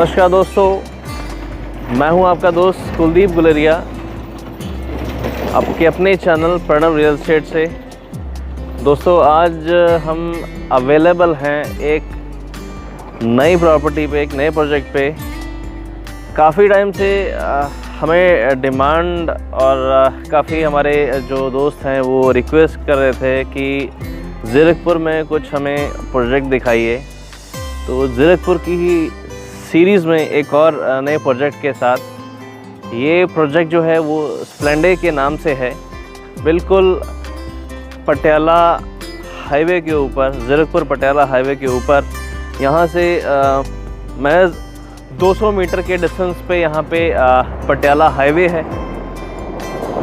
नमस्कार दोस्तों, मैं हूं आपका दोस्त कुलदीप गुलेरिया, आपके अपने चैनल प्रणव रियल एस्टेट से। दोस्तों आज हम अवेलेबल हैं एक नई प्रॉपर्टी पे, एक नए प्रोजेक्ट पे। काफ़ी टाइम से हमें डिमांड और काफ़ी हमारे जो दोस्त हैं वो रिक्वेस्ट कर रहे थे कि ज़ीरकपुर में कुछ हमें प्रोजेक्ट दिखाइए। तो ज़ीरकपुर की ही सीरीज़ में एक और नए प्रोजेक्ट के साथ, ये प्रोजेक्ट जो है वो स्प्लेंडे के नाम से है। बिल्कुल पटियाला हाईवे के ऊपर, ज़ीरकपुर पटियाला हाईवे के ऊपर, यहाँ से महज 200 मीटर के डिस्टेंस पे यहाँ पे पटियाला हाईवे है।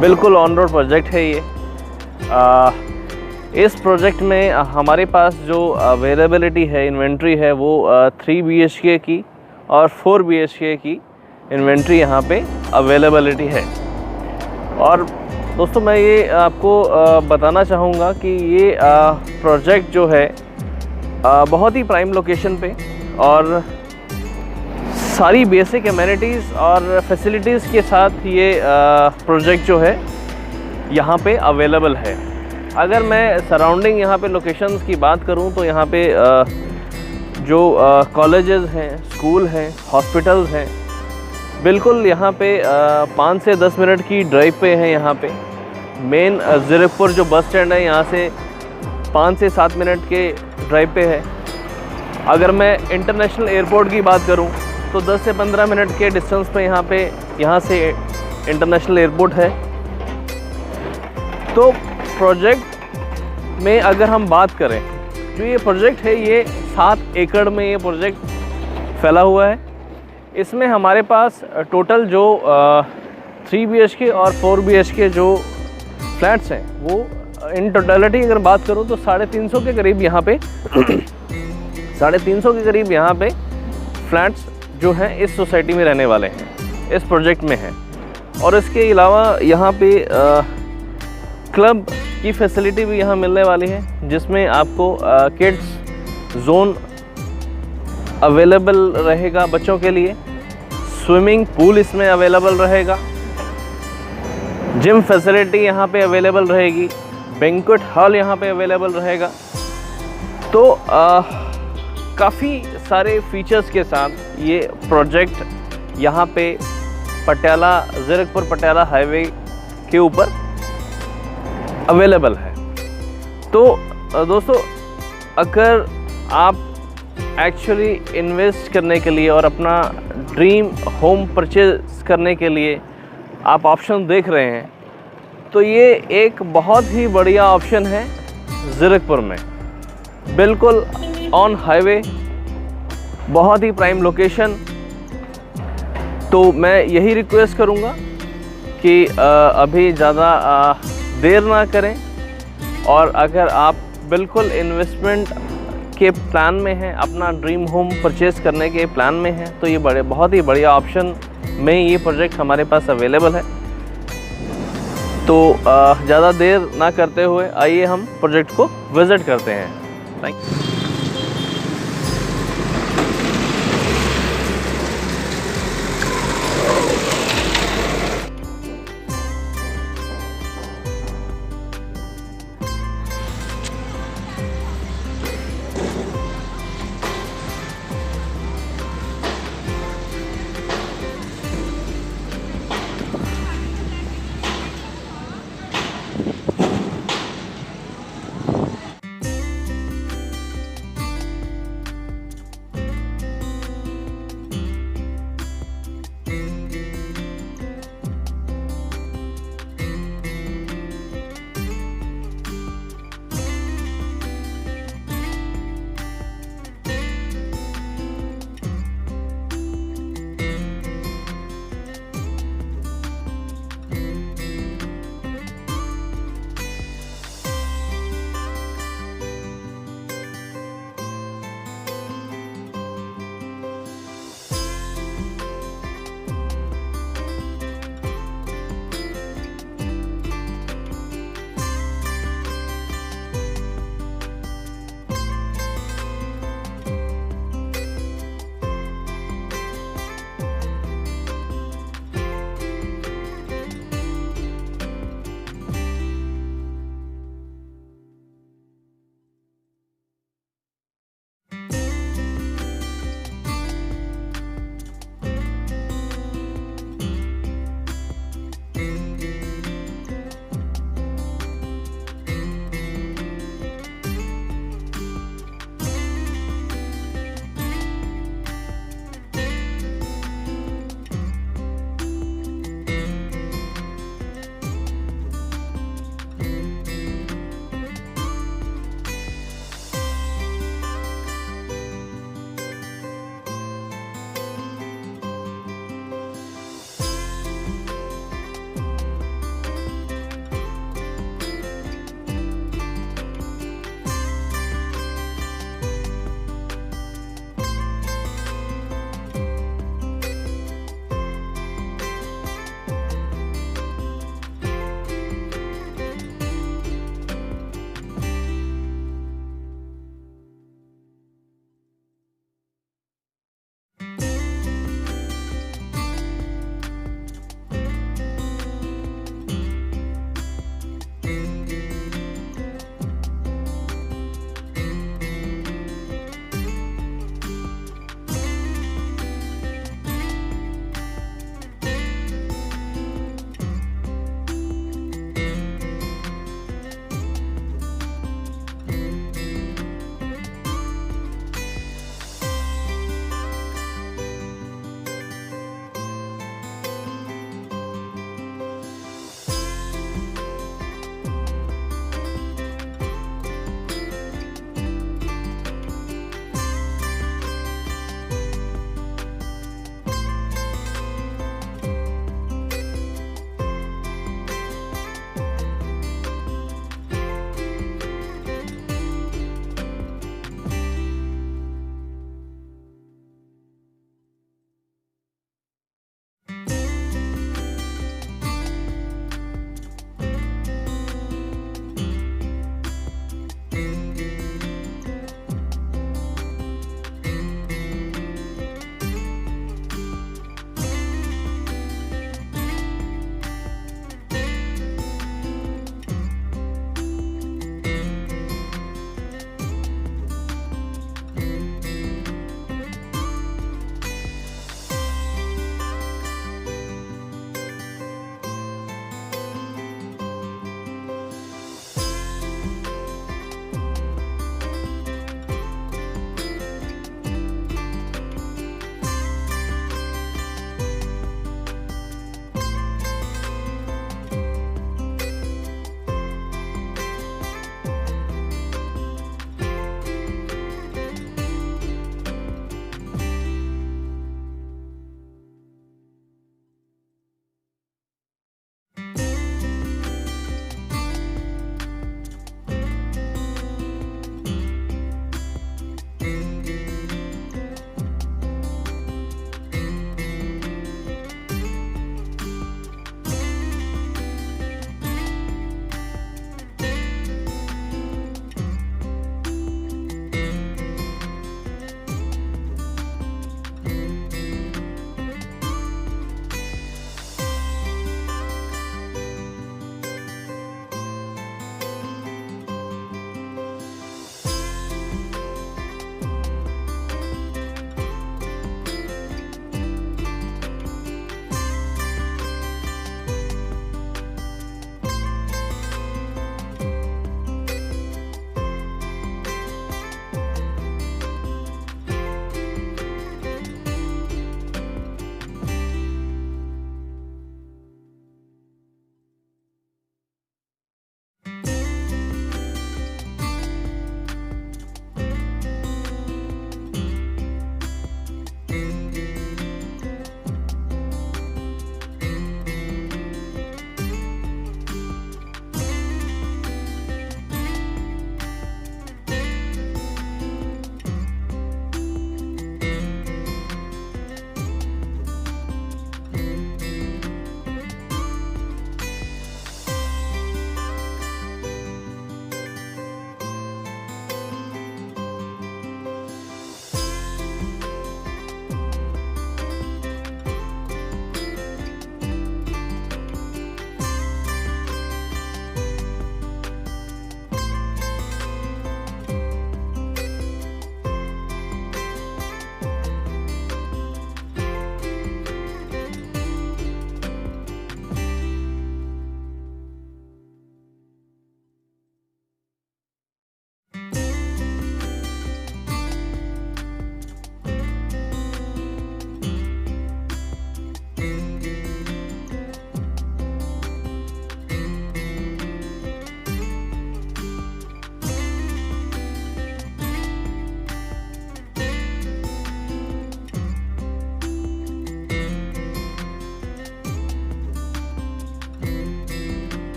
बिल्कुल ऑन रोड प्रोजेक्ट है ये। इस प्रोजेक्ट में हमारे पास जो अवेलेबिलिटी है, इन्वेंट्री है, वो 3 BHK की और 4 BHK की इन्वेंट्री यहाँ पे अवेलेबिलिटी है। और दोस्तों मैं ये आपको बताना चाहूँगा कि ये प्रोजेक्ट जो है बहुत ही प्राइम लोकेशन पे और सारी बेसिक एमेनिटीज़ और फैसिलिटीज़ के साथ ये प्रोजेक्ट जो है यहाँ पे अवेलेबल है। अगर मैं सराउंडिंग यहाँ पे लोकेशंस की बात करूँ तो यहाँ पे जो कॉलेजेस हैं, स्कूल हैं, हॉस्पिटल्स हैं, बिल्कुल यहाँ पे 5 से 10 मिनट की ड्राइव पे है। यहाँ पे मेन ज़ीरकपुर जो बस स्टैंड है, यहाँ से 5 से 7 मिनट के ड्राइव पे है। अगर मैं इंटरनेशनल एयरपोर्ट की बात करूँ तो 10 से 15 मिनट के डिस्टेंस पे यहाँ से इंटरनेशनल एयरपोर्ट है। तो प्रोजेक्ट में अगर हम बात करें, जो ये प्रोजेक्ट है ये 7 एकड़ में ये प्रोजेक्ट फैला हुआ है। इसमें हमारे पास टोटल जो 3 BHK और 4 BHK जो फ्लैट्स हैं वो इन टोटलिटी अगर बात करूँ तो 350 के करीब यहाँ पे 350 के करीब यहाँ पे फ्लैट्स जो हैं इस सोसाइटी में रहने वाले हैं, इस प्रोजेक्ट में हैं। और इसके अलावा यहाँ पे क्लब की फैसिलिटी भी यहाँ मिलने वाली है, जिसमें आपको किड्स जोन अवेलेबल रहेगा बच्चों के लिए। स्विमिंग पूल इसमें अवेलेबल रहेगा, जिम फैसिलिटी यहाँ पे अवेलेबल रहेगी, बैंक्वेट हॉल यहाँ पे अवेलेबल रहेगा। तो काफ़ी सारे फीचर्स के साथ ये प्रोजेक्ट यहाँ पे पटियाला, ज़ीरकपुर पटियाला हाईवे के ऊपर अवेलेबल है। तो दोस्तों अगर आप एक्चुअली इन्वेस्ट करने के लिए और अपना ड्रीम होम परचेज करने के लिए आप ऑप्शन देख रहे हैं, तो ये एक बहुत ही बढ़िया ऑप्शन है ज़ीरकपुर में। बिल्कुल ऑन हाईवे, बहुत ही प्राइम लोकेशन। तो मैं यही रिक्वेस्ट करूँगा कि अभी ज़्यादा देर ना करें, और अगर आप बिल्कुल इन्वेस्टमेंट के प्लान में हैं, अपना ड्रीम होम परचेज़ करने के प्लान में हैं, तो ये बहुत ही बढ़िया ऑप्शन में ये प्रोजेक्ट हमारे पास अवेलेबल है। तो ज़्यादा देर ना करते हुए आइए हम प्रोजेक्ट को विज़िट करते हैं। Thank you.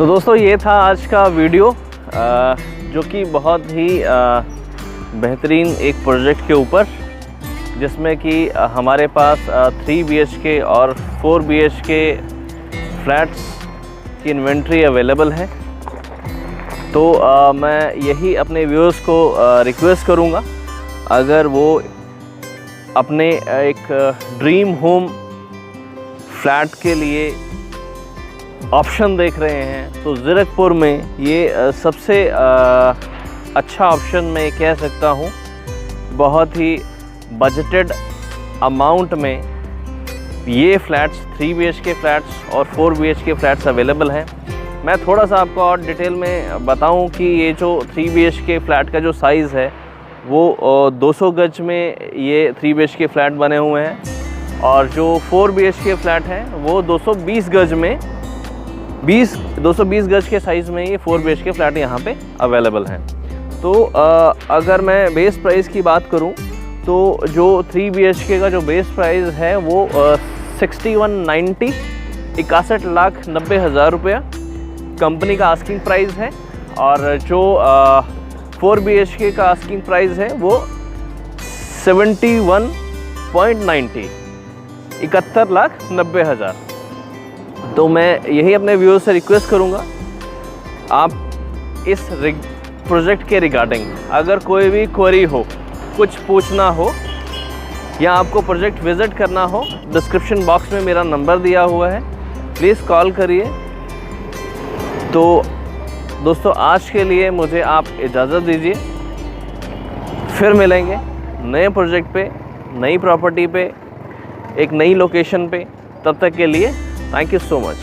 तो दोस्तों ये था आज का वीडियो जो कि बहुत ही बेहतरीन एक प्रोजेक्ट के ऊपर, जिसमें कि हमारे पास 3 BHK और 4 BHK फ्लैट्स की इन्वेंट्री अवेलेबल है। तो मैं यही अपने व्यूअर्स को रिक्वेस्ट करूँगा, अगर वो अपने एक ड्रीम होम फ्लैट के लिए ऑप्शन देख रहे हैं तो ज़ीरकपुर में ये सबसे अच्छा ऑप्शन मैं कह सकता हूँ। बहुत ही बजटेड अमाउंट में ये फ्लैट्स 3 BHK फ्लैट्स और 4 BHK फ्लैट्स अवेलेबल हैं। मैं थोड़ा सा आपको और डिटेल में बताऊं कि ये जो 3 BHK फ्लैट का जो साइज़ है वो 200 गज में ये 3 BHK फ्लैट बने हुए हैं, और जो 4 BHK फ्लैट है वो 220 गज में 220 गज के साइज़ में ये 4 BHK फ्लैट यहाँ पे अवेलेबल हैं। तो अगर मैं बेस प्राइस की बात करूँ तो जो 3 BHK का जो बेस प्राइस है वो 6190 61,90,000 रुपया कंपनी का आस्किंग प्राइस है, और जो 4 BHK का आस्किंग प्राइस है वो 71.90 71,90,000। तो मैं यही अपने व्यूअर्स से रिक्वेस्ट करूँगा, आप इस प्रोजेक्ट के रिगार्डिंग अगर कोई भी क्वेरी हो, कुछ पूछना हो या आपको प्रोजेक्ट विज़िट करना हो, डिस्क्रिप्शन बॉक्स में मेरा नंबर दिया हुआ है, प्लीज़ कॉल करिए। तो दोस्तों आज के लिए मुझे आप इजाज़त दीजिए, फिर मिलेंगे नए प्रोजेक्ट पे, नई प्रॉपर्टी पे, एक नई लोकेशन पे। तब तक के लिए थैंक यू सो मच।